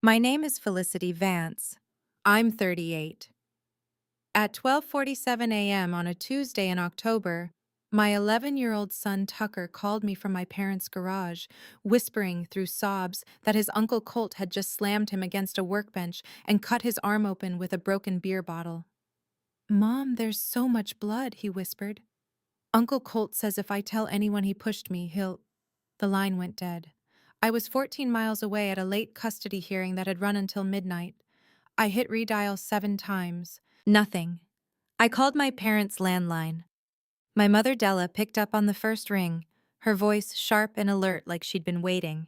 My name is Felicity Vance. I'm 38. At 12:47 a.m. on a Tuesday in October, my 11-year-old son Tucker called me from my parents' garage, whispering through sobs that his Uncle Colt had just slammed him against a workbench and cut his arm open with a broken beer bottle. "Mom, there's so much blood," he whispered. "Uncle Colt says if I tell anyone he pushed me, he'll—" The line went dead. I was 14 miles away at a late custody hearing that had run until midnight. I hit redial 7 times. Nothing. I called my parents' landline. My mother Della picked up on the first ring, her voice sharp and alert like she'd been waiting.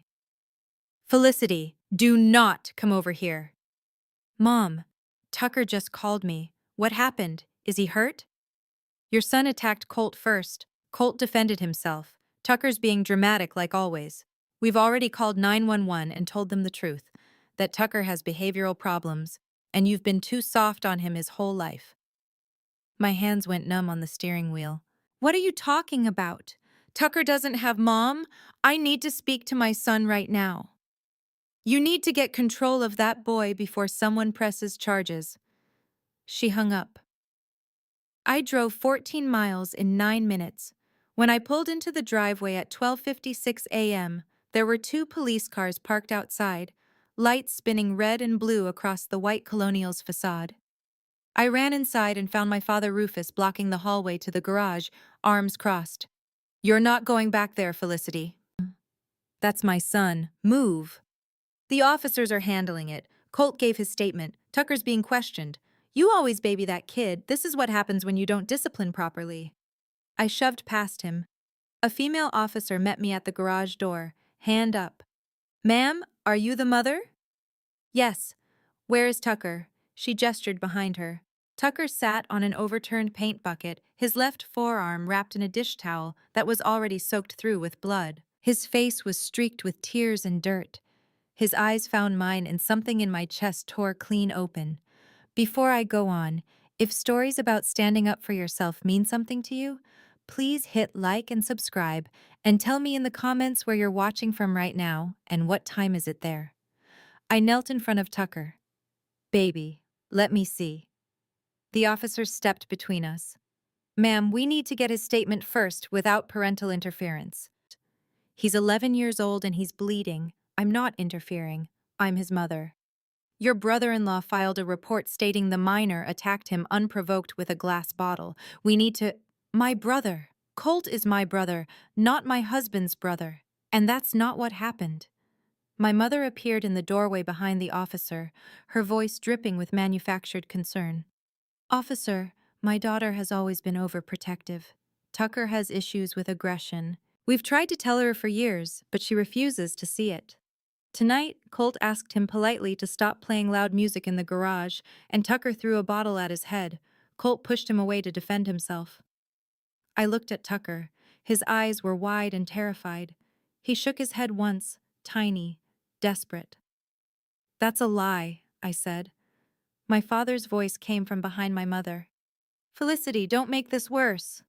"Felicity, do not come over here." "Mom, Tucker just called me. What happened? Is he hurt?" "Your son attacked Colt first. Colt defended himself. Tucker's being dramatic like always. We've already called 911 and told them the truth, that Tucker has behavioral problems, and you've been too soft on him his whole life." My hands went numb on the steering wheel. "What are you talking about? Tucker doesn't have mom. I need to speak to my son right now." "You need to get control of that boy before someone presses charges." She hung up. I drove 14 miles in 9 minutes. When I pulled into the driveway at 12:56 a.m., there were 2 police cars parked outside, lights spinning red and blue across the white Colonial's facade. I ran inside and found my father Rufus blocking the hallway to the garage, arms crossed. "You're not going back there, Felicity." "That's my son. Move." "The officers are handling it. Colt gave his statement. Tucker's being questioned. You always baby that kid. This is what happens when you don't discipline properly." I shoved past him. A female officer met me at the garage door, hand up. "Ma'am, are you the mother?" "Yes." "Where is Tucker?" She gestured behind her. Tucker sat on an overturned paint bucket, his left forearm wrapped in a dish towel that was already soaked through with blood. His face was streaked with tears and dirt. His eyes found mine and something in my chest tore clean open. Before I go on, if stories about standing up for yourself mean something to you, please hit like and subscribe, and tell me in the comments where you're watching from right now and what time is it there. I knelt in front of Tucker. "Baby, let me see." The officer stepped between us. "Ma'am, we need to get his statement first without parental interference." "He's 11 years old and he's bleeding. I'm not interfering. I'm his mother." "Your brother-in-law filed a report stating the minor attacked him unprovoked with a glass bottle. We need to—" "My brother. Colt is my brother, not my husband's brother. And that's not what happened." My mother appeared in the doorway behind the officer, her voice dripping with manufactured concern. "Officer, my daughter has always been overprotective. Tucker has issues with aggression. We've tried to tell her for years, but she refuses to see it. Tonight, Colt asked him politely to stop playing loud music in the garage, and Tucker threw a bottle at his head. Colt pushed him away to defend himself." I looked at Tucker. His eyes were wide and terrified. He shook his head once, tiny, desperate. "That's a lie," I said. My father's voice came from behind my mother. "Felicity, don't make this worse."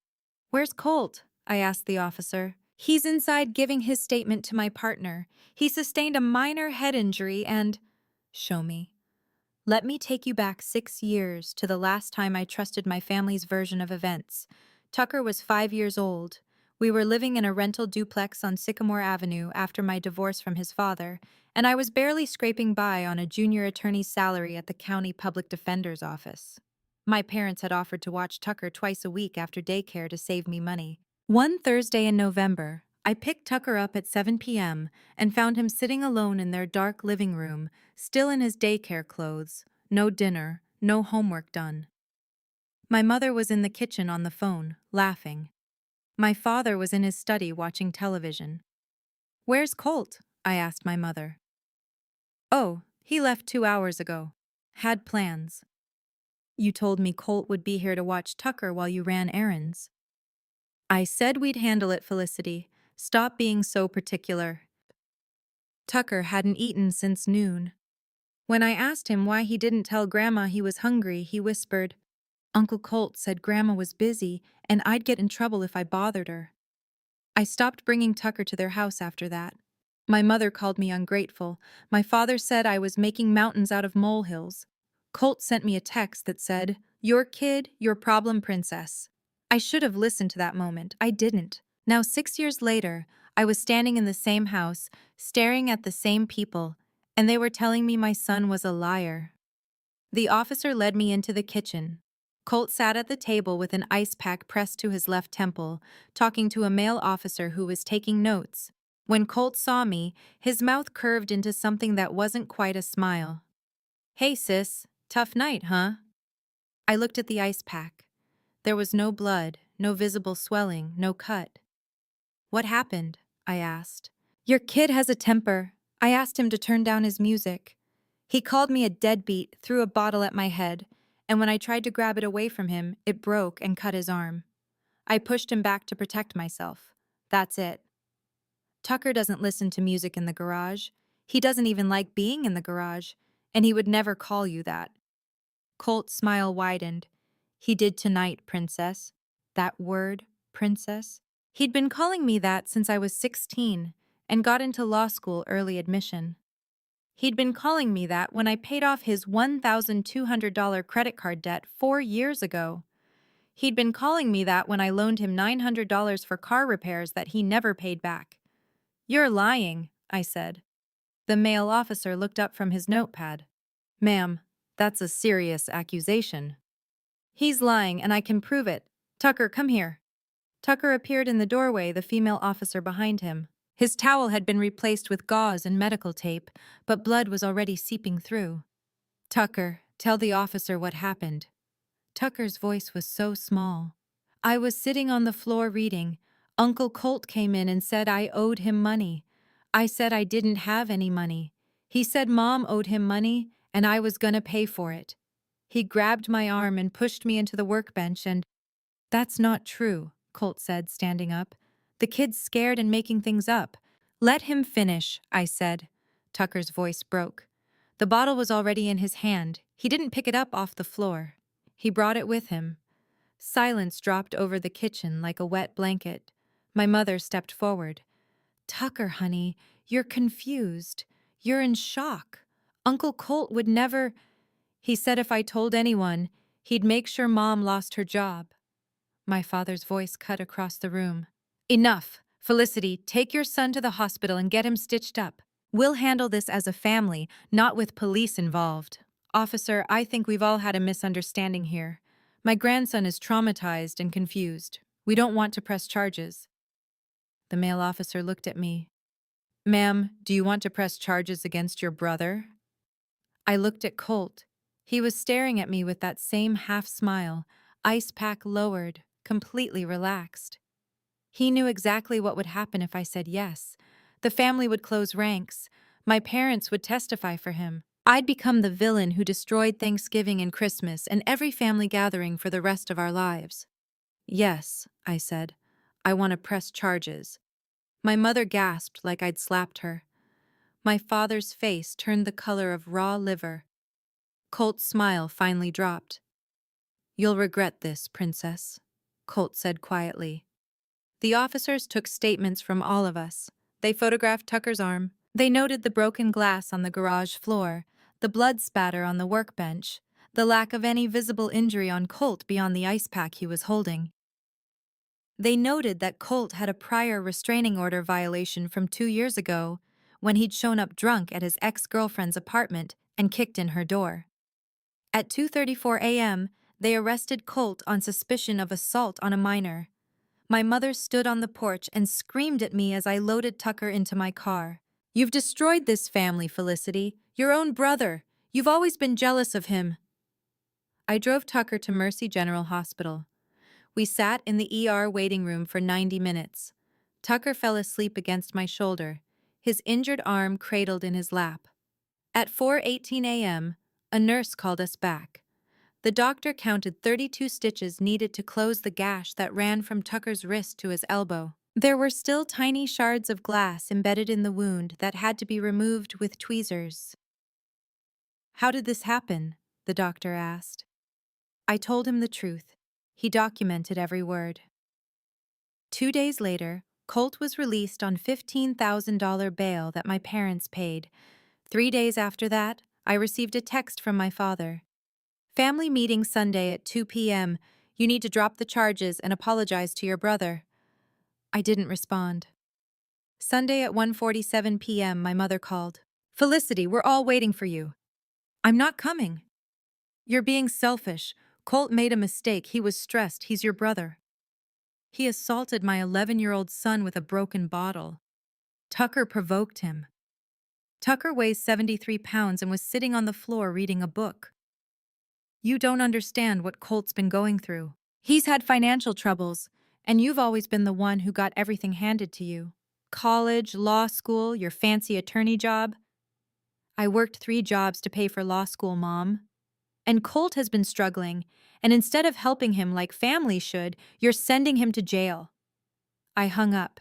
"Where's Colt?" I asked the officer. "He's inside giving his statement to my partner. He sustained a minor head injury and—" "Show me." "Let me take you back 6 years to the last time I trusted my family's version of events. Tucker was 5 years old. We were living in a rental duplex on Sycamore Avenue after my divorce from his father, and I was barely scraping by on a junior attorney's salary at the county public defender's office. My parents had offered to watch Tucker twice a week after daycare to save me money. One Thursday in November, I picked Tucker up at 7 p.m. and found him sitting alone in their dark living room, still in his daycare clothes, no dinner, no homework done. My mother was in the kitchen on the phone, laughing. My father was in his study watching television. "Where's Colt?" I asked my mother. "Oh, he left 2 hours ago. Had plans." "You told me Colt would be here to watch Tucker while you ran errands." "I said we'd handle it, Felicity. Stop being so particular." Tucker hadn't eaten since noon. When I asked him why he didn't tell Grandma he was hungry, he whispered, "Uncle Colt said Grandma was busy and I'd get in trouble if I bothered her." I stopped bringing Tucker to their house after that. My mother called me ungrateful. My father said I was making mountains out of molehills. Colt sent me a text that said, "Your kid, your problem princess." I should have listened to that moment. I didn't. Now, 6 years later, I was standing in the same house, staring at the same people, and they were telling me my son was a liar. The officer led me into the kitchen. Colt sat at the table with an ice pack pressed to his left temple, talking to a male officer who was taking notes. When Colt saw me, his mouth curved into something that wasn't quite a smile. "Hey, sis, tough night, huh?" I looked at the ice pack. There was no blood, no visible swelling, no cut. "What happened?" I asked. "Your kid has a temper." I asked him to turn down his music. He called me a deadbeat, threw a bottle at my head, and when I tried to grab it away from him, it broke and cut his arm. I pushed him back to protect myself. That's it. Tucker doesn't listen to music in the garage. He doesn't even like being in the garage, and he would never call you that. Colt's smile widened. "He did tonight, princess." That word, princess. He'd been calling me that since I was 16 and got into law school early admission. He'd been calling me that when I paid off his $1,200 credit card debt 4 years ago. He'd been calling me that when I loaned him $900 for car repairs that he never paid back. "You're lying," I said. The male officer looked up from his notepad. "Ma'am, that's a serious accusation." "He's lying, and I can prove it. Tucker, come here." Tucker appeared in the doorway, the female officer behind him. His towel had been replaced with gauze and medical tape, but blood was already seeping through. "Tucker, tell the officer what happened." Tucker's voice was so small. "I was sitting on the floor reading. Uncle Colt came in and said I owed him money. I said I didn't have any money. He said Mom owed him money, and I was gonna pay for it. He grabbed my arm and pushed me into the workbench and—" "That's not true," Colt said, standing up. "The kid's scared and making things up." "Let him finish," I said. Tucker's voice broke. The bottle was already in his hand. He didn't pick it up off the floor. He brought it with him. Silence dropped over the kitchen like a wet blanket. My mother stepped forward. "Tucker, honey, you're confused. You're in shock. Uncle Colt would never—" "He said if I told anyone, he'd make sure Mom lost her job." My father's voice cut across the room. "Enough! Felicity, take your son to the hospital and get him stitched up. We'll handle this as a family, not with police involved." "Officer, I think we've all had a misunderstanding here. My grandson is traumatized and confused. We don't want to press charges." The male officer looked at me. "Ma'am, do you want to press charges against your brother?" I looked at Colt. He was staring at me with that same half-smile, ice pack lowered, completely relaxed. He knew exactly what would happen if I said yes. The family would close ranks. My parents would testify for him. I'd become the villain who destroyed Thanksgiving and Christmas and every family gathering for the rest of our lives. "Yes," I said. "I want to press charges." My mother gasped like I'd slapped her. My father's face turned the color of raw liver. Colt's smile finally dropped. "You'll regret this, princess," Colt said quietly. The officers took statements from all of us. They photographed Tucker's arm. They noted the broken glass on the garage floor, the blood spatter on the workbench, the lack of any visible injury on Colt beyond the ice pack he was holding. They noted that Colt had a prior restraining order violation from 2 years ago, when he'd shown up drunk at his ex-girlfriend's apartment and kicked in her door. At 2:34 a.m., they arrested Colt on suspicion of assault on a minor. My mother stood on the porch and screamed at me as I loaded Tucker into my car. "You've destroyed this family, Felicity. Your own brother. You've always been jealous of him." I drove Tucker to Mercy General Hospital. We sat in the ER waiting room for 90 minutes. Tucker fell asleep against my shoulder, his injured arm cradled in his lap. At 4:18 a.m., a nurse called us back. The doctor counted 32 stitches needed to close the gash that ran from Tucker's wrist to his elbow. There were still tiny shards of glass embedded in the wound that had to be removed with tweezers. "How did this happen?" the doctor asked. I told him the truth. He documented every word. 2 days later, Colt was released on $15,000 bail that my parents paid. 3 days after that, I received a text from my father. Family meeting Sunday at 2 p.m. You need to drop the charges and apologize to your brother. I didn't respond. Sunday at 1:47 p.m., my mother called. Felicity, we're all waiting for you. I'm not coming. You're being selfish. Colt made a mistake. He was stressed. He's your brother. He assaulted my 11-year-old son with a broken bottle. Tucker provoked him. Tucker weighs 73 pounds and was sitting on the floor reading a book. You don't understand what Colt's been going through. He's had financial troubles, and you've always been the one who got everything handed to you. College, law school, your fancy attorney job. I worked 3 jobs to pay for law school, Mom. And Colt has been struggling, and instead of helping him like family should, you're sending him to jail. I hung up.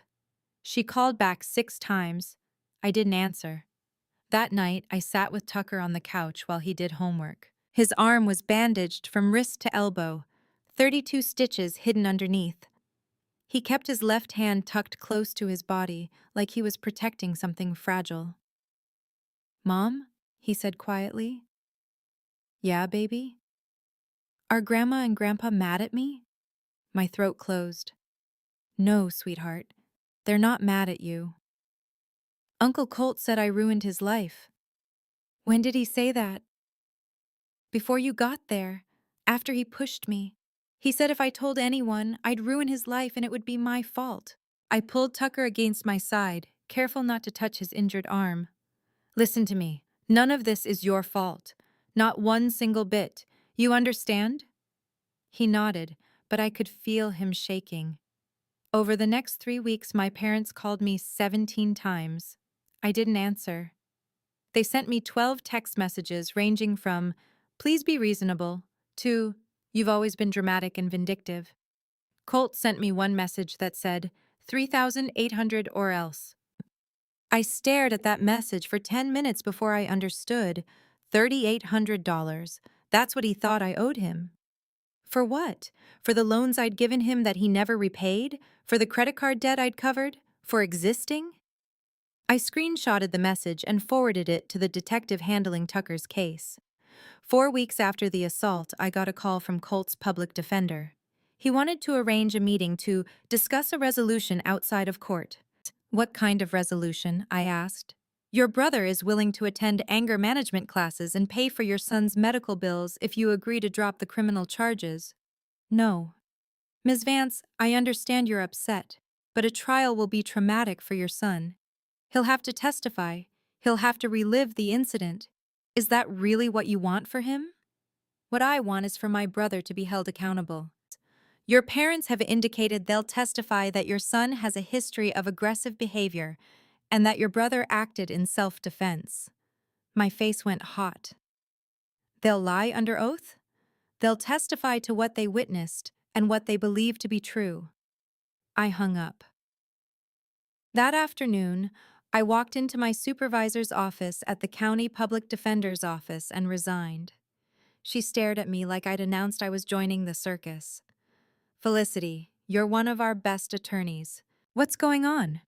She called back 6 times. I didn't answer. That night, I sat with Tucker on the couch while he did homework. His arm was bandaged from wrist to elbow, 32 stitches hidden underneath. He kept his left hand tucked close to his body, like he was protecting something fragile. Mom? He said quietly. Yeah, baby? Are Grandma and Grandpa mad at me? My throat closed. No, sweetheart. They're not mad at you. Uncle Colt said I ruined his life. When did he say that? Before you got there, after he pushed me. He said if I told anyone, I'd ruin his life and it would be my fault. I pulled Tucker against my side, careful not to touch his injured arm. Listen to me. None of this is your fault. Not one single bit. You understand? He nodded, but I could feel him shaking. Over the next 3 weeks, my parents called me 17 times. I didn't answer. They sent me 12 text messages ranging from, please be reasonable, to, you've always been dramatic and vindictive. Colt sent me one message that said, 3,800 or else. I stared at that message for 10 minutes before I understood. $3,800. That's what he thought I owed him. For what? For the loans I'd given him that he never repaid? For the credit card debt I'd covered? For existing? I screenshotted the message and forwarded it to the detective handling Tucker's case. 4 weeks after the assault, I got a call from Colt's public defender. He wanted to arrange a meeting to discuss a resolution outside of court. What kind of resolution? I asked. Your brother is willing to attend anger management classes and pay for your son's medical bills if you agree to drop the criminal charges. No. Ms. Vance, I understand you're upset, but a trial will be traumatic for your son. He'll have to testify. He'll have to relive the incident. Is that really what you want for him? What I want is for my brother to be held accountable. Your parents have indicated they'll testify that your son has a history of aggressive behavior and that your brother acted in self-defense. My face went hot. They'll lie under oath? They'll testify to what they witnessed and what they believe to be true. I hung up. That afternoon, I walked into my supervisor's office at the county public defender's office and resigned. She stared at me like I'd announced I was joining the circus. Felicity, you're one of our best attorneys. What's going on?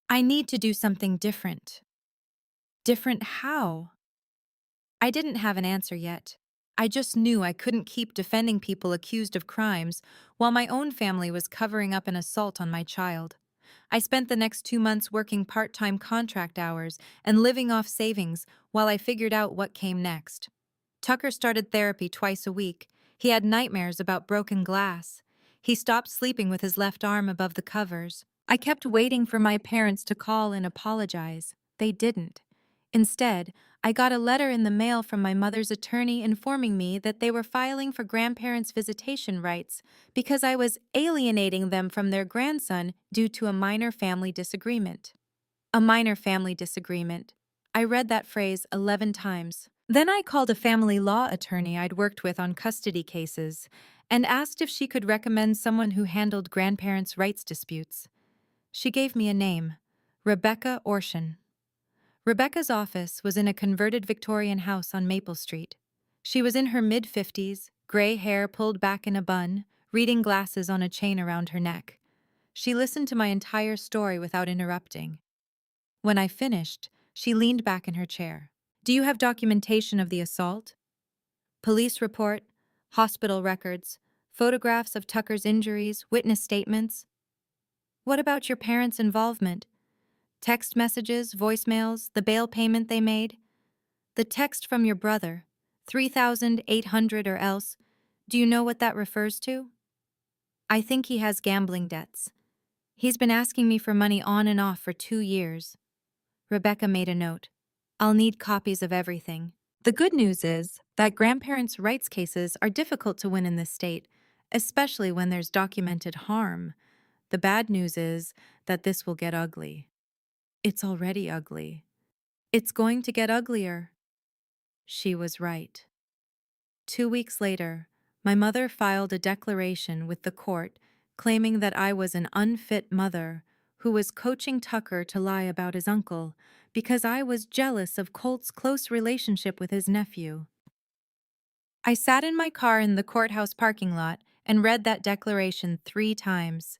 I need to do something different. Different how? I didn't have an answer yet. I just knew I couldn't keep defending people accused of crimes while my own family was covering up an assault on my child. I spent the next 2 months working part-time contract hours and living off savings while I figured out what came next. Tucker started therapy twice a week. He had nightmares about broken glass. He stopped sleeping with his left arm above the covers. I kept waiting for my parents to call and apologize. They didn't. Instead, I got a letter in the mail from my mother's attorney informing me that they were filing for grandparents' visitation rights because I was alienating them from their grandson due to a minor family disagreement. A minor family disagreement. I read that phrase 11 times. Then I called a family law attorney I'd worked with on custody cases and asked if she could recommend someone who handled grandparents' rights disputes. She gave me a name, Rebecca Orshan. Rebecca's office was in a converted Victorian house on Maple Street. She was in her mid-50s, gray hair pulled back in a bun, reading glasses on a chain around her neck. She listened to my entire story without interrupting. When I finished, she leaned back in her chair. Do you have documentation of the assault? Police report, hospital records, photographs of Tucker's injuries, witness statements? What about your parents' involvement? Text messages, voicemails, the bail payment they made? The text from your brother, 3,800 or else, do you know what that refers to? I think he has gambling debts. He's been asking me for money on and off for 2 years. Rebecca made a note. I'll need copies of everything. The good news is that grandparents' rights cases are difficult to win in this state, especially when there's documented harm. The bad news is that this will get ugly. It's already ugly. It's going to get uglier. She was right. 2 weeks later, my mother filed a declaration with the court claiming that I was an unfit mother who was coaching Tucker to lie about his uncle because I was jealous of Colt's close relationship with his nephew. I sat in my car in the courthouse parking lot and read that declaration 3 times.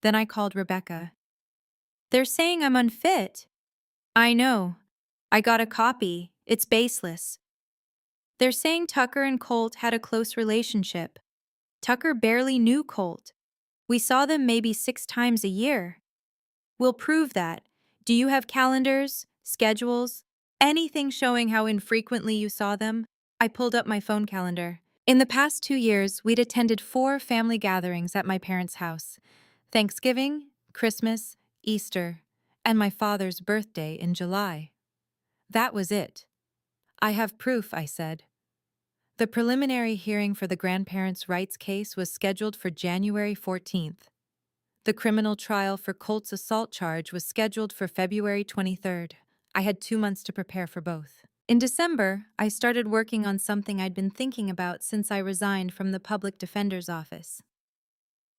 Then I called Rebecca. They're saying I'm unfit. I know. I got a copy. It's baseless. They're saying Tucker and Colt had a close relationship. Tucker barely knew Colt. We saw them maybe 6 times a year. We'll prove that. Do you have calendars, schedules, anything showing how infrequently you saw them? I pulled up my phone calendar. In the past 2 years, we'd attended 4 family gatherings at my parents' house: Thanksgiving, Christmas, Easter, and my father's birthday in July. That was it. I have proof, I said. The preliminary hearing for the grandparents' rights case was scheduled for January 14th. The criminal trial for Colt's assault charge was scheduled for February 23rd. I had 2 months to prepare for both. In December, I started working on something I'd been thinking about since I resigned from the public defender's office.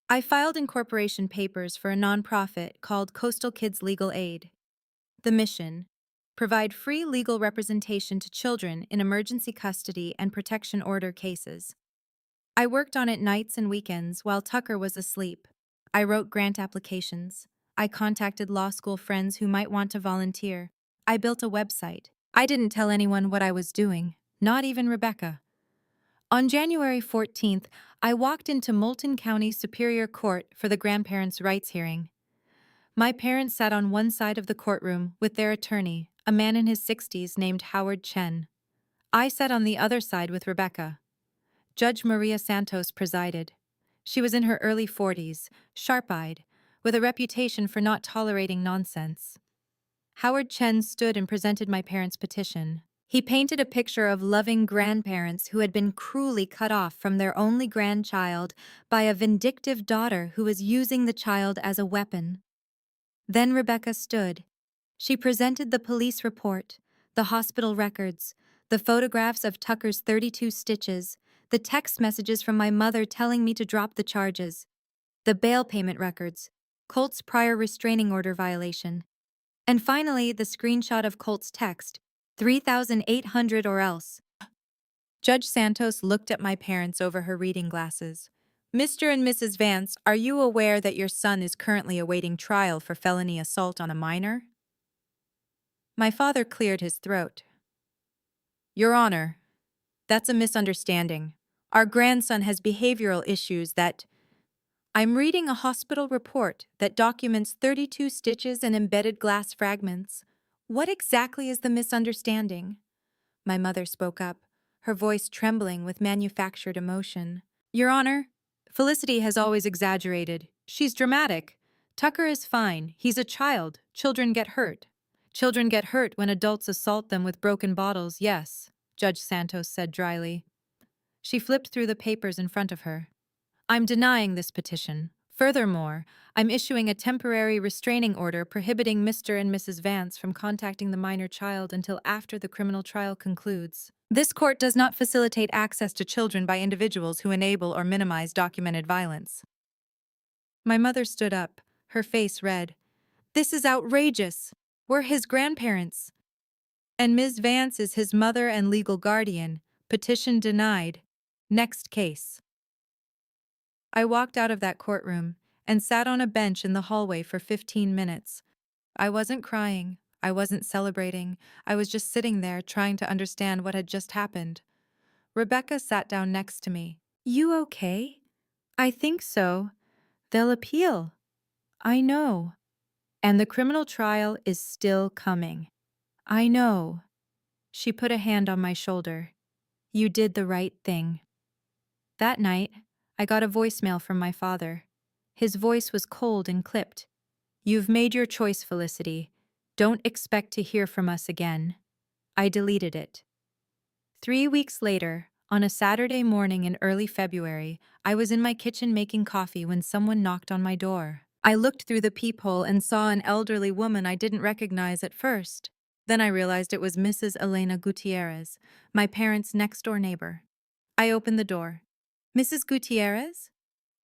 I filed incorporation papers for a nonprofit called Coastal Kids Legal Aid. The mission: provide free legal representation to children in emergency custody and protection order cases. I worked on it nights and weekends while Tucker was asleep. I wrote grant applications. I contacted law school friends who might want to volunteer. I built a website. I didn't tell anyone what I was doing, not even Rebecca. On January 14th, I walked into Moulton County Superior Court for the grandparents' rights hearing. My parents sat on one side of the courtroom with their attorney, a man in his 60s named Howard Chen. I sat on the other side with Rebecca. Judge Maria Santos presided. She was in her early 40s, sharp-eyed, with a reputation for not tolerating nonsense. Howard Chen stood and presented my parents' petition. He painted a picture of loving grandparents who had been cruelly cut off from their only grandchild by a vindictive daughter who was using the child as a weapon. Then Rebecca stood. She presented the police report, the hospital records, the photographs of Tucker's 32 stitches, the text messages from my mother telling me to drop the charges, the bail payment records, Colt's prior restraining order violation, and finally the screenshot of Colt's text, 3,800 or else. Judge Santos looked at my parents over her reading glasses. Mr. and Mrs. Vance, are you aware that your son is currently awaiting trial for felony assault on a minor? My father cleared his throat. Your Honor, that's a misunderstanding. Our grandson has behavioral issues that... I'm reading a hospital report that documents 32 stitches and embedded glass fragments. What exactly is the misunderstanding? My mother spoke up, her voice trembling with manufactured emotion. Your Honor, Felicity has always exaggerated. She's dramatic. Tucker is fine. He's a child. Children get hurt. Children get hurt when adults assault them with broken bottles, yes, Judge Santos said dryly. She flipped through the papers in front of her. I'm denying this petition. Furthermore, I'm issuing a temporary restraining order prohibiting Mr. and Mrs. Vance from contacting the minor child until after the criminal trial concludes. This court does not facilitate access to children by individuals who enable or minimize documented violence. My mother stood up, her face red. This is outrageous. We're his grandparents. And Ms. Vance is his mother and legal guardian. Petition denied. Next case. I walked out of that courtroom, and sat on a bench in the hallway for 15 minutes. I wasn't crying. I wasn't celebrating. I was just sitting there trying to understand what had just happened. Rebecca sat down next to me. You okay? I think so. They'll appeal. I know. And the criminal trial is still coming. I know. She put a hand on my shoulder. You did the right thing. That night, I got a voicemail from my father. His voice was cold and clipped. You've made your choice, Felicity. Don't expect to hear from us again. I deleted it. 3 weeks later, on a Saturday morning in early February, I was in my kitchen making coffee when someone knocked on my door. I looked through the peephole and saw an elderly woman I didn't recognize at first. Then I realized it was Mrs. Elena Gutierrez, my parents' next-door neighbor. I opened the door. Mrs. Gutierrez?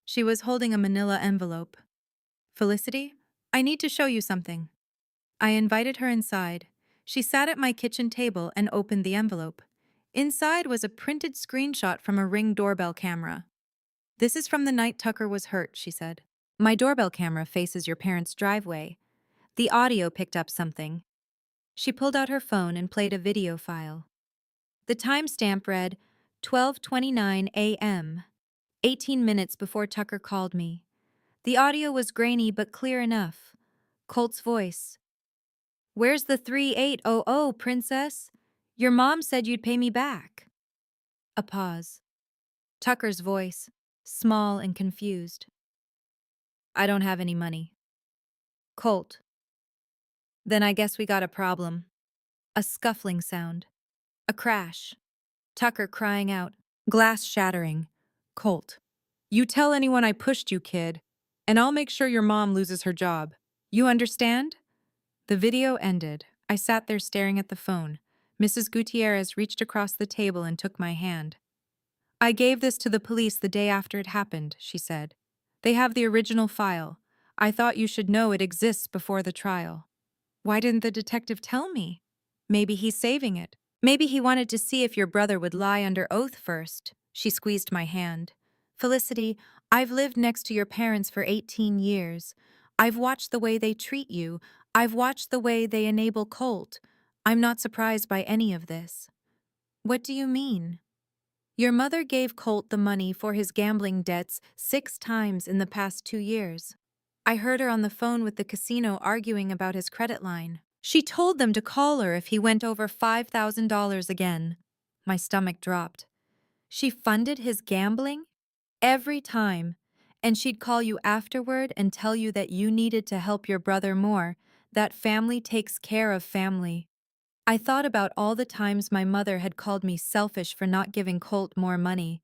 She was holding a manila envelope. Felicity, I need to show you something. I invited her inside. She sat at my kitchen table and opened the envelope. Inside was a printed screenshot from a Ring doorbell camera. This is from the night Tucker was hurt, she said. My doorbell camera faces your parents' driveway. The audio picked up something. She pulled out her phone and played a video file. The timestamp read 12:29 a.m., 18 minutes before Tucker called me. The audio was grainy but clear enough. Colt's voice. Where's the 3800, princess? Your mom said you'd pay me back. A pause. Tucker's voice, small and confused. I don't have any money. Colt. Then I guess we got a problem. A scuffling sound. A crash. Tucker crying out. Glass shattering. Colt. You tell anyone I pushed you, kid, and I'll make sure your mom loses her job. You understand? The video ended. I sat there staring at the phone. Mrs. Gutierrez reached across the table and took my hand. I gave this to the police the day after it happened, she said. They have the original file. I thought you should know it exists before the trial. Why didn't the detective tell me? Maybe he's saving it. Maybe he wanted to see if your brother would lie under oath first. She squeezed my hand. Felicity, I've lived next to your parents for 18 years. I've watched the way they treat you. I've watched the way they enable Colt. I'm not surprised by any of this. What do you mean? Your mother gave Colt the money for his gambling debts 6 times in the past 2 years. I heard her on the phone with the casino arguing about his credit line. She told them to call her if he went over $5,000 again. My stomach dropped. She funded his gambling? Every time. And she'd call you afterward and tell you that you needed to help your brother more, that family takes care of family. I thought about all the times my mother had called me selfish for not giving Colt more money.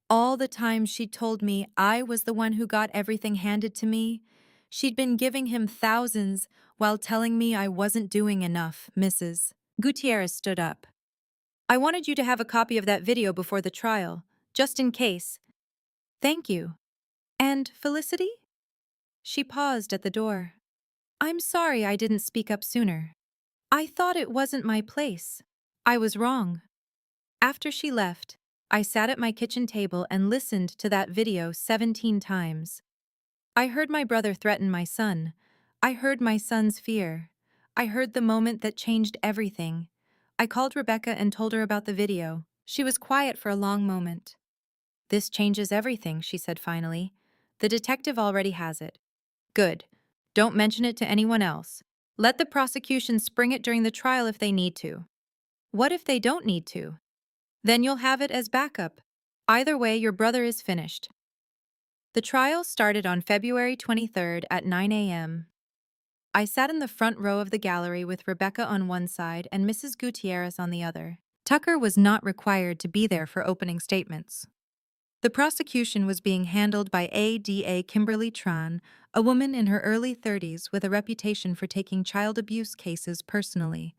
All the times she'd told me I was the one who got everything handed to me. She'd been giving him thousands while telling me I wasn't doing enough, Mrs. Gutierrez stood up. I wanted you to have a copy of that video before the trial, just in case. Thank you. And Felicity? She paused at the door. I'm sorry I didn't speak up sooner. I thought it wasn't my place. I was wrong. After she left, I sat at my kitchen table and listened to that video 17 times. I heard my brother threaten my son. I heard my son's fear. I heard the moment that changed everything. I called Rebecca and told her about the video. She was quiet for a long moment. This changes everything, she said finally. The detective already has it. Good. Don't mention it to anyone else. Let the prosecution spring it during the trial if they need to. What if they don't need to? Then you'll have it as backup. Either way, your brother is finished. The trial started on February 23rd at 9 a.m. I sat in the front row of the gallery with Rebecca on one side and Mrs. Gutierrez on the other. Tucker was not required to be there for opening statements. The prosecution was being handled by ADA Kimberly Tran, a woman in her early 30s with a reputation for taking child abuse cases personally.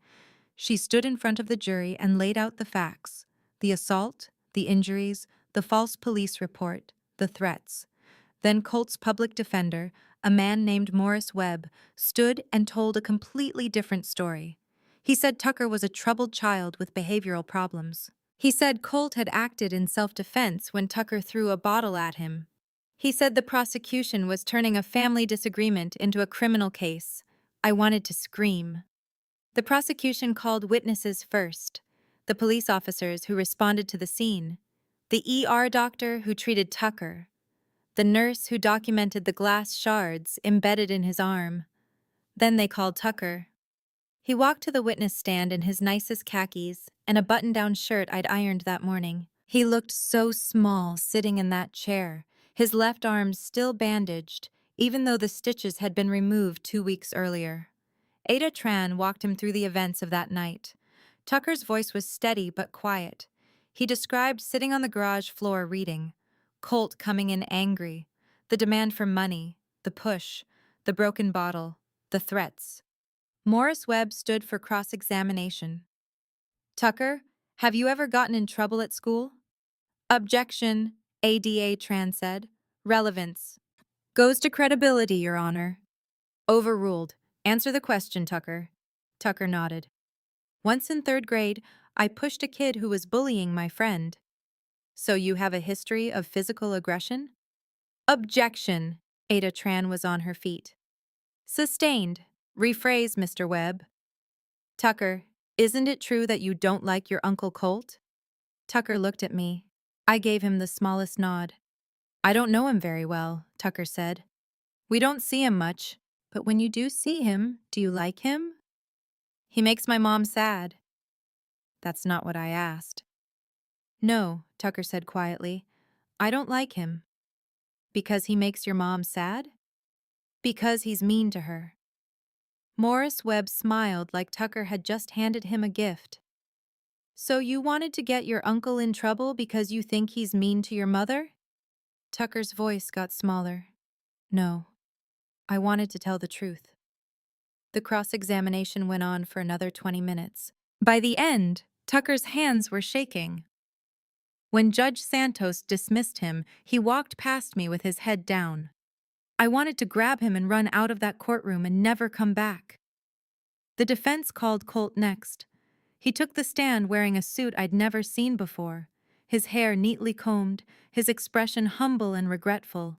She stood in front of the jury and laid out the facts: the assault, the injuries, the false police report, the threats. Then Colt's public defender, a man named Morris Webb, stood and told a completely different story. He said Tucker was a troubled child with behavioral problems. He said Colt had acted in self-defense when Tucker threw a bottle at him. He said the prosecution was turning a family disagreement into a criminal case. I wanted to scream. The prosecution called witnesses first, the police officers who responded to the scene, the ER doctor who treated Tucker, the nurse who documented the glass shards embedded in his arm. Then they called Tucker. He walked to the witness stand in his nicest khakis and a button-down shirt I'd ironed that morning. He looked so small sitting in that chair, his left arm still bandaged, even though the stitches had been removed 2 weeks earlier. Ada Tran walked him through the events of that night. Tucker's voice was steady but quiet. He described sitting on the garage floor reading, Colt coming in angry, the demand for money, the push, the broken bottle, the threats. Morris Webb stood for cross-examination. Tucker, have you ever gotten in trouble at school? Objection, Ada Tran said. Relevance. Goes to credibility, Your Honor. Overruled. Answer the question, Tucker. Tucker nodded. Once in 3rd grade, I pushed a kid who was bullying my friend. So you have a history of physical aggression? Objection. Ada Tran was on her feet. Sustained. Rephrase, Mr. Webb. Tucker, isn't it true that you don't like your Uncle Colt? Tucker looked at me. I gave him the smallest nod. I don't know him very well, Tucker said. We don't see him much, but when you do see him, do you like him? He makes my mom sad. That's not what I asked. No, Tucker said quietly. I don't like him. Because he makes your mom sad? Because he's mean to her. Morris Webb smiled like Tucker had just handed him a gift. So you wanted to get your uncle in trouble because you think he's mean to your mother? Tucker's voice got smaller. No, I wanted to tell the truth. The cross-examination went on for another 20 minutes. By the end, Tucker's hands were shaking. When Judge Santos dismissed him, he walked past me with his head down. I wanted to grab him and run out of that courtroom and never come back. The defense called Colt next. He took the stand wearing a suit I'd never seen before, his hair neatly combed, his expression humble and regretful.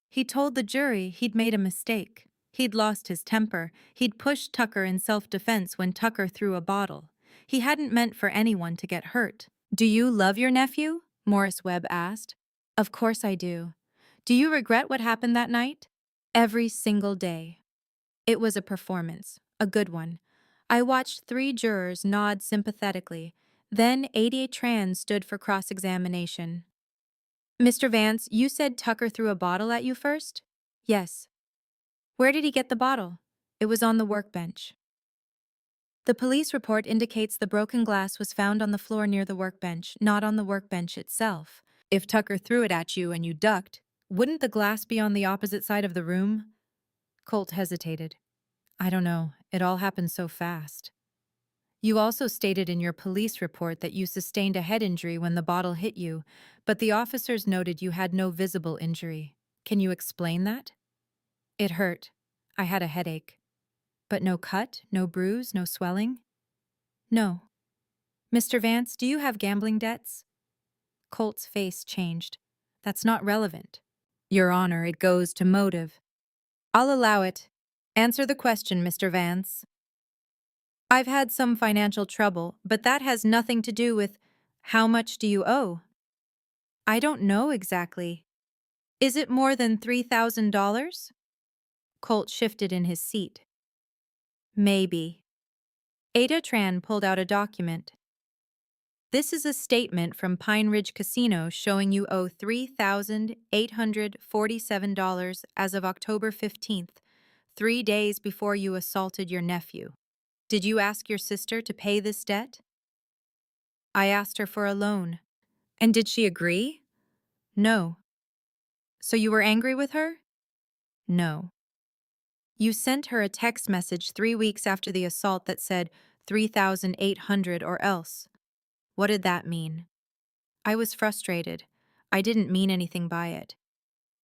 He told the jury he'd made a mistake. He'd lost his temper. He'd pushed Tucker in self-defense when Tucker threw a bottle. He hadn't meant for anyone to get hurt. Do you love your nephew? Morris Webb asked. Of course I do. Do you regret what happened that night? Every single day. It was a performance, a good one. I watched 3 jurors nod sympathetically. Then Ada Tran stood for cross-examination. Mr. Vance, you said Tucker threw a bottle at you first? Yes. Where did he get the bottle? It was on the workbench. The police report indicates the broken glass was found on the floor near the workbench, not on the workbench itself. If Tucker threw it at you and you ducked, wouldn't the glass be on the opposite side of the room? Colt hesitated. I don't know. It all happened so fast. You also stated in your police report that you sustained a head injury when the bottle hit you, but the officers noted you had no visible injury. Can you explain that? It hurt. I had a headache. But no cut, no bruise, no swelling? No. Mr. Vance, do you have gambling debts? Colt's face changed. That's not relevant. Your Honor, it goes to motive. I'll allow it. Answer the question, Mr. Vance. I've had some financial trouble, but that has nothing to do with how much do you owe? I don't know exactly. Is it more than $3,000? Colt shifted in his seat. Maybe. Ada Tran pulled out a document. This is a statement from Pine Ridge Casino showing you owe $3,847 as of October 15th, 3 days before you assaulted your nephew. Did you ask your sister to pay this debt? I asked her for a loan. And did she agree? No. So you were angry with her? No. You sent her a text message 3 weeks after the assault that said 3,800 or else. What did that mean? I was frustrated. I didn't mean anything by it.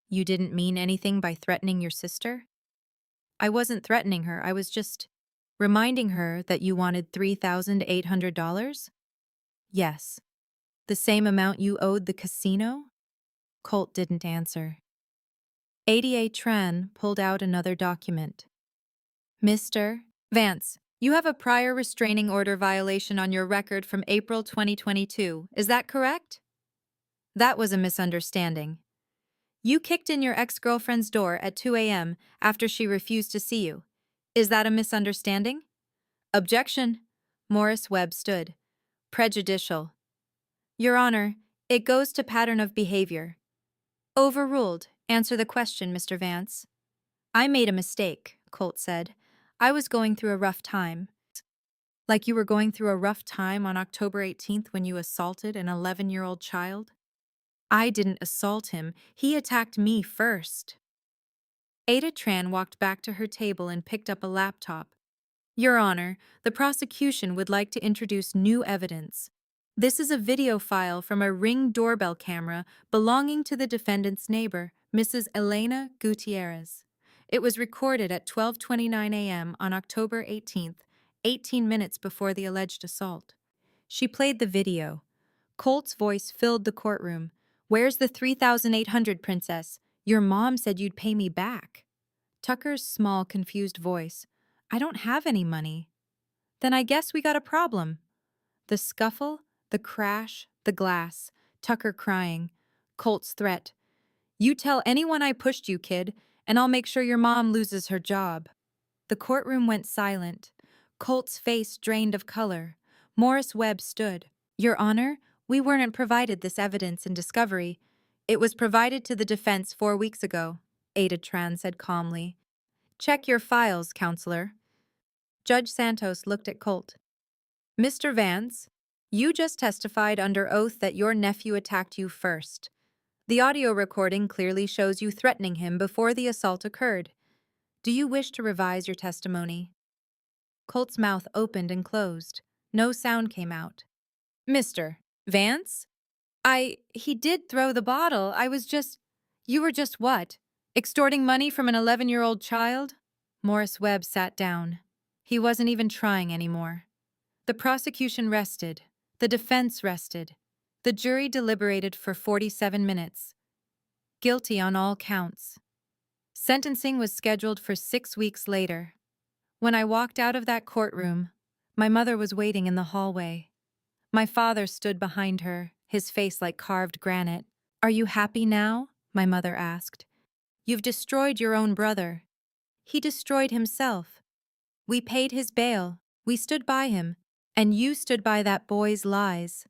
You didn't mean anything by threatening your sister? I wasn't threatening her. I was just reminding her that you wanted $3,800? Yes. The same amount you owed the casino? Colt didn't answer. ADA Tran pulled out another document. Mr. Vance, you have a prior restraining order violation on your record from April 2022. Is that correct? That was a misunderstanding. You kicked in your ex-girlfriend's door at 2 a.m. after she refused to see you. Is that a misunderstanding? Objection. Morris Webb stood. Prejudicial. Your Honor, it goes to pattern of behavior. Overruled. Answer the question, Mr. Vance. I made a mistake, Colt said. I was going through a rough time. Like you were going through a rough time on October 18th when you assaulted an 11-year-old child? I didn't assault him. He attacked me first. Ada Tran walked back to her table and picked up a laptop. Your Honor, the prosecution would like to introduce new evidence. This is a video file from a Ring doorbell camera belonging to the defendant's neighbor, Mrs. Elena Gutierrez. It was recorded at 12:29 a.m. on October 18th, 18 minutes before the alleged assault. She played the video. Colt's voice filled the courtroom. Where's the $3,800, princess? Your mom said you'd pay me back. Tucker's small, confused voice. I don't have any money. Then I guess we got a problem. The scuffle, the crash, the glass, Tucker crying, Colt's threat. You tell anyone I pushed you, kid, and I'll make sure your mom loses her job. The courtroom went silent. Colt's face drained of color. Morris Webb stood. Your Honor, we weren't provided this evidence in discovery. It was provided to the defense 4 weeks ago, Ada Tran said calmly. Check your files, counselor. Judge Santos looked at Colt. Mr. Vance, you just testified under oath that your nephew attacked you first. The audio recording clearly shows you threatening him before the assault occurred. Do you wish to revise your testimony? Colt's mouth opened and closed. No sound came out. Mr. Vance? He did throw the bottle. You were just what? Extorting money from an 11-year-old child? Morris Webb sat down. He wasn't even trying anymore. The prosecution rested. The defense rested. The jury deliberated for 47 minutes. Guilty on all counts. Sentencing was scheduled for 6 weeks later. When I walked out of that courtroom, my mother was waiting in the hallway. My father stood behind her, his face like carved granite. Are you happy now? My mother asked. You've destroyed your own brother. He destroyed himself. We paid his bail. We stood by him. And you stood by that boy's lies.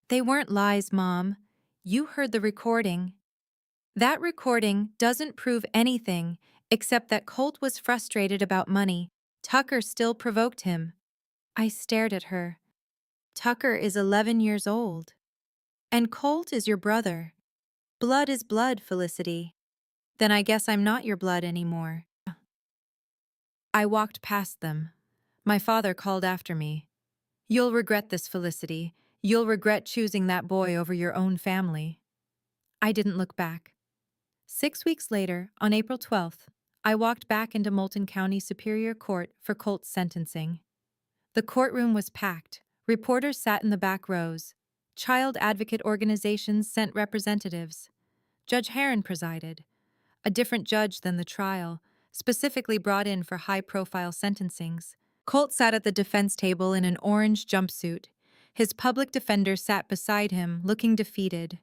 They weren't lies, Mom. You heard the recording. That recording doesn't prove anything except that Colt was frustrated about money. Tucker still provoked him. I stared at her. Tucker is 11 years old. And Colt is your brother. Blood is blood, Felicity. Then I guess I'm not your blood anymore. I walked past them. My father called after me. You'll regret this, Felicity. You'll regret choosing that boy over your own family. I didn't look back. 6 weeks later, on April 12th, I walked back into Moulton County Superior Court for Colt's sentencing. The courtroom was packed. Reporters sat in the back rows. Child advocate organizations sent representatives. Judge Herron presided. A different judge than the trial, specifically brought in for high-profile sentencings. Colt sat at the defense table in an orange jumpsuit. His public defender sat beside him, looking defeated.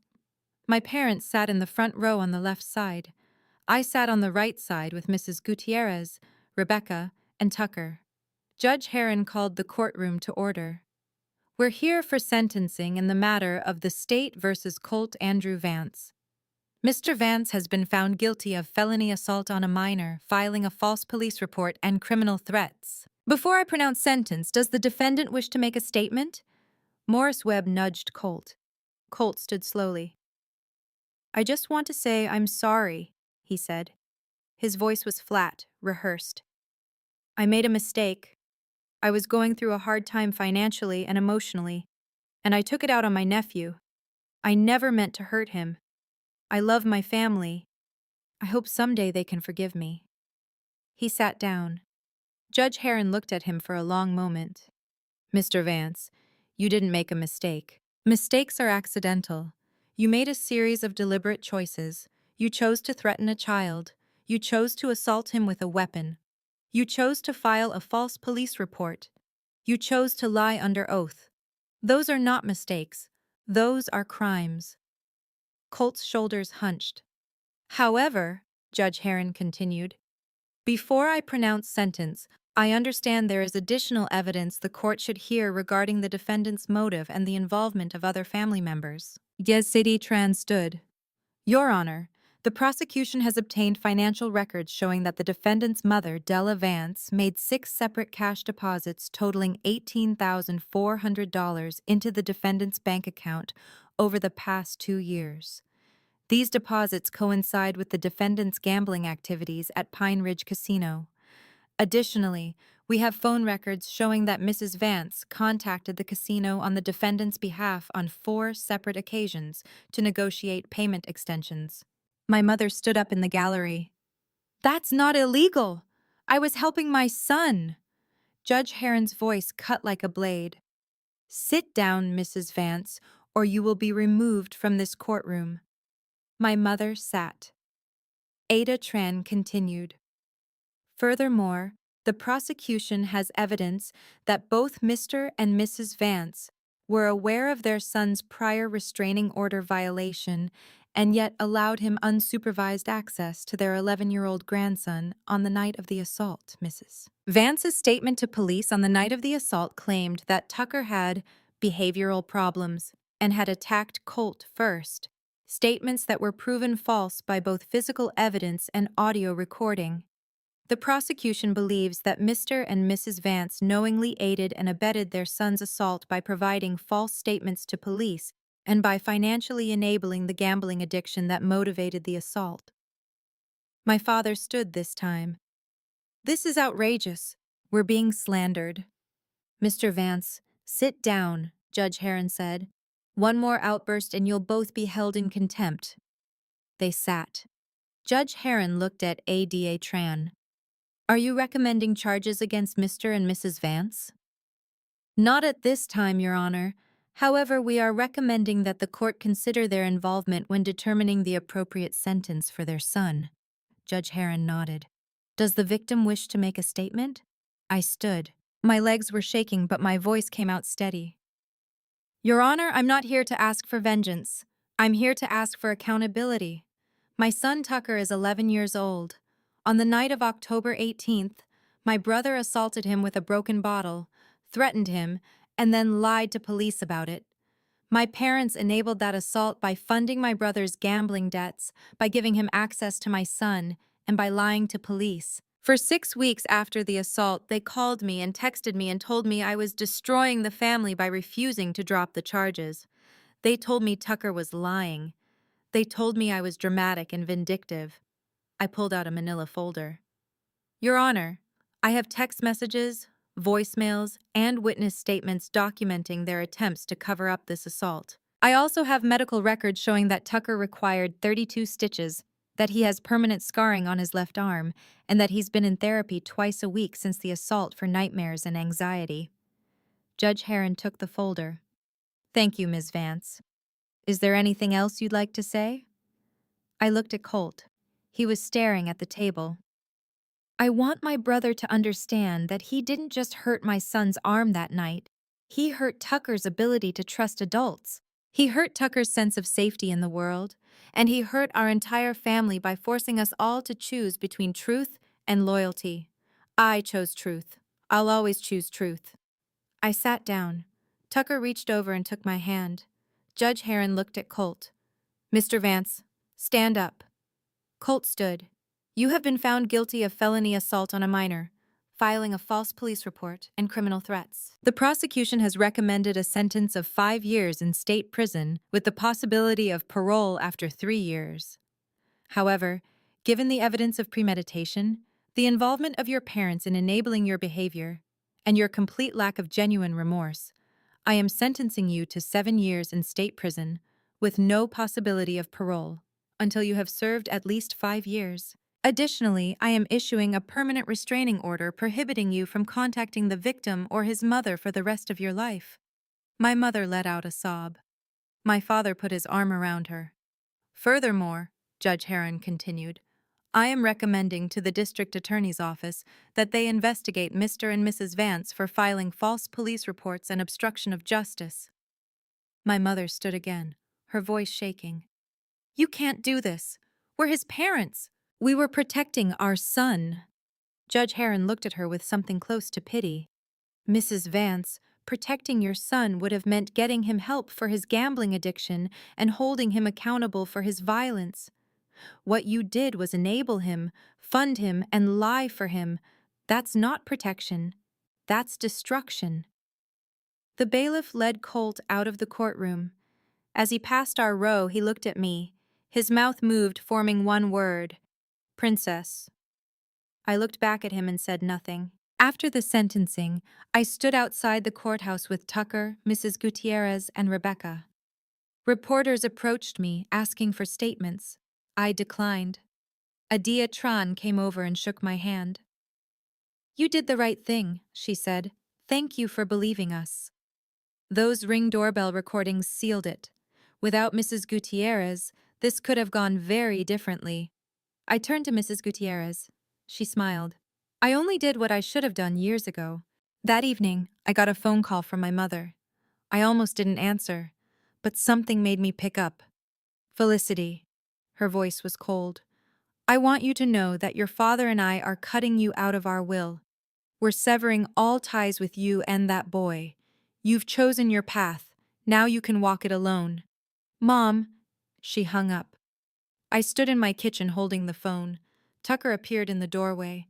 My parents sat in the front row on the left side. I sat on the right side with Mrs. Gutierrez, Rebecca, and Tucker. Judge Herron called the courtroom to order. We're here for sentencing in the matter of the State versus Colt Andrew Vance. Mr. Vance has been found guilty of felony assault on a minor, filing a false police report, and criminal threats. Before I pronounce sentence, does the defendant wish to make a statement? Morris Webb nudged Colt. Colt stood slowly. I just want to say I'm sorry, he said. His voice was flat, rehearsed. I made a mistake. I was going through a hard time financially and emotionally, and I took it out on my nephew. I never meant to hurt him. I love my family. I hope someday they can forgive me. He sat down. Judge Herron looked at him for a long moment. Mr. Vance, you didn't make a mistake. Mistakes are accidental. You made a series of deliberate choices. You chose to threaten a child. You chose to assault him with a weapon. You chose to file a false police report. You chose to lie under oath. Those are not mistakes. Those are crimes. Colt's shoulders hunched. However, Judge Heron continued, before I pronounce sentence, I understand there is additional evidence the court should hear regarding the defendant's motive and the involvement of other family members. Yezidi Tran stood. Your Honor, the prosecution has obtained financial records showing that the defendant's mother, Della Vance, made 6 separate cash deposits totaling $18,400 into the defendant's bank account over the past 2 years. These deposits coincide with the defendant's gambling activities at Pine Ridge Casino. Additionally, we have phone records showing that Mrs. Vance contacted the casino on the defendant's behalf on 4 separate occasions to negotiate payment extensions. My mother stood up in the gallery. That's not illegal! I was helping my son! Judge Heron's voice cut like a blade. Sit down, Mrs. Vance, or you will be removed from this courtroom. My mother sat. Ada Tran continued. Furthermore, the prosecution has evidence that both Mr. and Mrs. Vance were aware of their son's prior restraining order violation and yet allowed him unsupervised access to their 11-year-old grandson on the night of the assault, Mrs. Vance's statement to police on the night of the assault claimed that Tucker had behavioral problems and had attacked Colt first, statements that were proven false by both physical evidence and audio recording. The prosecution believes that Mr. and Mrs. Vance knowingly aided and abetted their son's assault by providing false statements to police and by financially enabling the gambling addiction that motivated the assault. My father stood this time. This is outrageous. We're being slandered. Mr. Vance, sit down, Judge Heron said. One more outburst and you'll both be held in contempt. They sat. Judge Heron looked at Ada Tran. Are you recommending charges against Mr. and Mrs. Vance? Not at this time, Your Honor. However, we are recommending that the court consider their involvement when determining the appropriate sentence for their son. Judge Heron nodded. Does the victim wish to make a statement? I stood. My legs were shaking, but my voice came out steady. Your Honor, I'm not here to ask for vengeance. I'm here to ask for accountability. My son Tucker is 11 years old. On the night of October 18th, my brother assaulted him with a broken bottle, threatened him, and then lied to police about it. My parents enabled that assault by funding my brother's gambling debts, by giving him access to my son, and by lying to police. For 6 weeks after the assault, they called me and texted me and told me I was destroying the family by refusing to drop the charges. They told me Tucker was lying. They told me I was dramatic and vindictive. I pulled out a manila folder. Your Honor, I have text messages, voicemails, and witness statements documenting their attempts to cover up this assault. I also have medical records showing that Tucker required 32 stitches, that he has permanent scarring on his left arm, and that he's been in therapy twice a week since the assault for nightmares and anxiety. Judge Heron took the folder. Thank you, Ms. Vance. Is there anything else you'd like to say? I looked at Colt. He was staring at the table. I want my brother to understand that he didn't just hurt my son's arm that night. He hurt Tucker's ability to trust adults. He hurt Tucker's sense of safety in the world, and he hurt our entire family by forcing us all to choose between truth and loyalty. I chose truth. I'll always choose truth. I sat down. Tucker reached over and took my hand. Judge Heron looked at Colt. Mr. Vance, stand up. Colt stood. You have been found guilty of felony assault on a minor, filing a false police report, and criminal threats. The prosecution has recommended a sentence of 5 years in state prison with the possibility of parole after 3 years. However, given the evidence of premeditation, the involvement of your parents in enabling your behavior, and your complete lack of genuine remorse, I am sentencing you to 7 years in state prison with no possibility of parole until you have served at least 5 years. Additionally, I am issuing a permanent restraining order prohibiting you from contacting the victim or his mother for the rest of your life. My mother let out a sob. My father put his arm around her. Furthermore, Judge Heron continued. I am recommending to the district attorney's office that they investigate Mr. and Mrs. Vance for filing false police reports and obstruction of justice. My mother stood again, her voice shaking. You can't do this. We're his parents. We were protecting our son. Judge Heron looked at her with something close to pity. Mrs. Vance, protecting your son would have meant getting him help for his gambling addiction and holding him accountable for his violence. What you did was enable him, fund him, and lie for him. That's not protection. That's destruction. The bailiff led Colt out of the courtroom. As he passed our row, he looked at me. His mouth moved, forming one word. Princess. I looked back at him and said nothing. After the sentencing, I stood outside the courthouse with Tucker, Mrs. Gutierrez, and Rebecca. Reporters approached me, asking for statements. I declined. Adia Tran came over and shook my hand. You did the right thing, she said. Thank you for believing us. Those Ring doorbell recordings sealed it. Without Mrs. Gutierrez, this could have gone very differently. I turned to Mrs. Gutierrez. She smiled. I only did what I should have done years ago. That evening, I got a phone call from my mother. I almost didn't answer, but something made me pick up. Felicity. Her voice was cold. I want you to know that your father and I are cutting you out of our will. We're severing all ties with you and that boy. You've chosen your path. Now you can walk it alone. Mom. She hung up. I stood in my kitchen holding the phone. Tucker appeared in the doorway.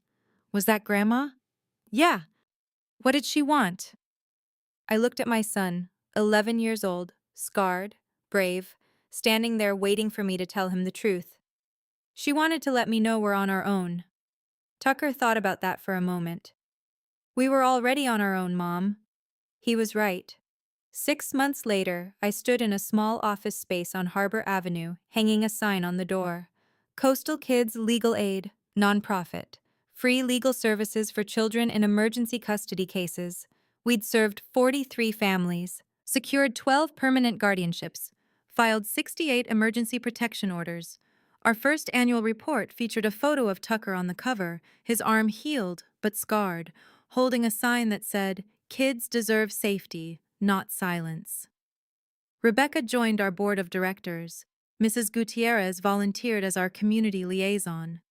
Was that Grandma? Yeah. What did she want? I looked at my son, 11 years old, scarred, brave, standing there waiting for me to tell him the truth. She wanted to let me know we're on our own. Tucker thought about that for a moment. We were already on our own, Mom. He was right. 6 months later, I stood in a small office space on Harbor Avenue, hanging a sign on the door. Coastal Kids Legal Aid, nonprofit. Free legal services for children in emergency custody cases. We'd served 43 families, secured 12 permanent guardianships, filed 68 emergency protection orders. Our first annual report featured a photo of Tucker on the cover, his arm healed but scarred, holding a sign that said, "Kids deserve safety, not silence." Rebecca joined our board of directors. Mrs. Gutierrez volunteered as our community liaison.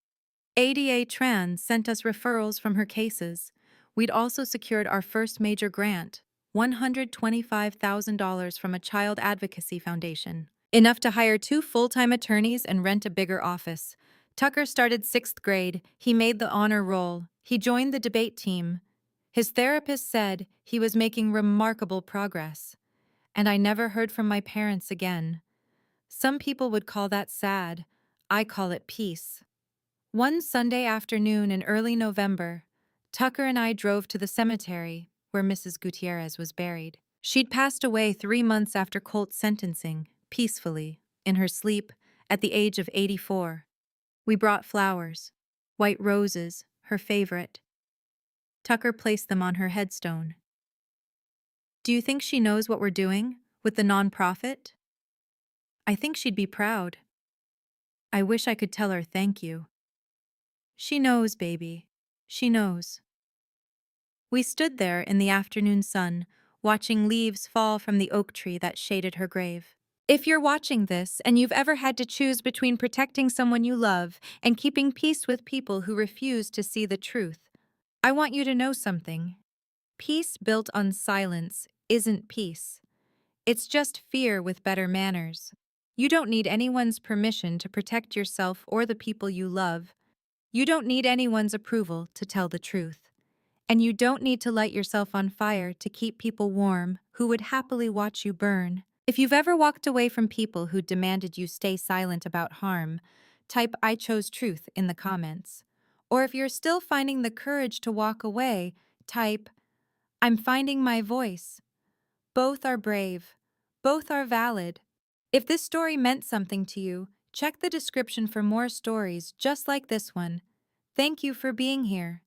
Adia Tran sent us referrals from her cases. We'd also secured our first major grant, $125,000 from a child advocacy foundation. Enough to hire 2 full-time attorneys and rent a bigger office. Tucker started 6th grade. He made the honor roll. He joined the debate team. His therapist said he was making remarkable progress. And I never heard from my parents again. Some people would call that sad. I call it peace. One Sunday afternoon in early November, Tucker and I drove to the cemetery where Mrs. Gutierrez was buried. She'd passed away 3 months after Colt's sentencing, peacefully, in her sleep, at the age of 84. We brought flowers, white roses, her favorite. Tucker placed them on her headstone. Do you think she knows what we're doing with the nonprofit? I think she'd be proud. I wish I could tell her thank you. She knows, baby. She knows. We stood there in the afternoon sun, watching leaves fall from the oak tree that shaded her grave. If you're watching this and you've ever had to choose between protecting someone you love and keeping peace with people who refuse to see the truth, I want you to know something. Peace built on silence isn't peace. It's just fear with better manners. You don't need anyone's permission to protect yourself or the people you love. You don't need anyone's approval to tell the truth. And you don't need to light yourself on fire to keep people warm who would happily watch you burn. If you've ever walked away from people who demanded you stay silent about harm, type "I chose truth" in the comments. Or if you're still finding the courage to walk away, type "I'm finding my voice." Both are brave. Both are valid. If this story meant something to you, check the description for more stories just like this one. Thank you for being here.